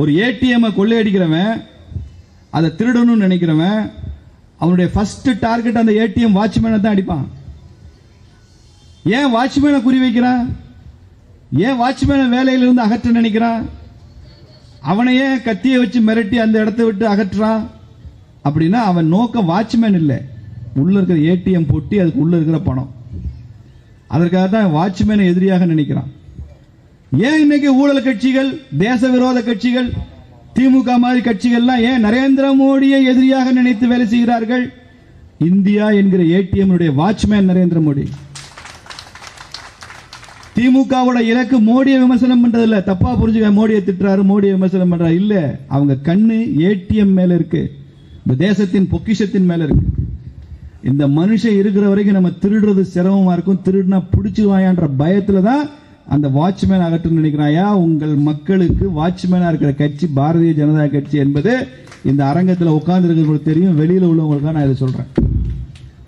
ஒரு ஏடிஎம் கொள்ளையடிக்கிறவன், அதை திருடணும்னு நினைக்கிறவன், அவனுடைய ஃபர்ஸ்ட் டார்கெட் அந்த ஏடிஎம் வாட்ச்மேனை தான் அடிப்பான். ஏன் வாட்ச்மேனை குறி வைக்கிறான்? ஏன் வாட்ச்மேனை வேலையிலிருந்து அகற்ற நினைக்கிறான்? அவனையே கத்தியை வச்சு மிரட்டி அந்த இடத்தை விட்டு அகற்றான். அப்படின்னா அவன் நோக்கம் வாட்ச்மேன் இல்லை, உள்ள இருக்கிற ஏடிஎம் பொட்டி, அதுக்கு உள்ள இருக்கிற பணம். அதற்காக தான் வாட்ச்மேனை எதிரியாக நினைக்கிறான். ஏன் இன்னைக்கு ஊழல் கட்சிகள், தேச விரோத கட்சிகள், திமுக மாதிரி கட்சிகள்லாம் ஏன் நரேந்திர மோடியை எதிரியாக நினைத்து வேலை செய்கிறார்கள்? இந்தியா என்கிற ஏடிஎம் வாட்ச்மேன் நரேந்திர மோடி. திமுகவோட இலக்கு மோடியை விமர்சனம் பண்றது இல்ல, தப்பா புரிஞ்சுக்க. மோடியை திட்டுறாரு, மோடியை விமர்சனம் பண்றாரு இல்ல, அவங்க கண்ணு ஏடிஎம் மேல இருக்கு, இந்த தேசத்தின் பொக்கிஷத்தின் மேல இருக்கு. இந்த மனுஷன் இருக்கிற வரைக்கும் நம்ம திருடுறது சிரமமா இருக்கும், திருடுனா பிடிச்சுவாயான்ற பயத்துல தான் அந்த வாட்ச்மேன் அகற்று நினைக்கிறாயா. உங்கள் மக்களுக்கு வாட்ச்மேனா இருக்கிற கட்சி பாரதிய ஜனதா கட்சி என்பது இந்த அரங்கத்தில் உட்கார்ந்து இருக்கிறவங்களுக்கு தெரியும், வெளியில உள்ளவங்களுக்காக நான் இதை சொல்றேன்.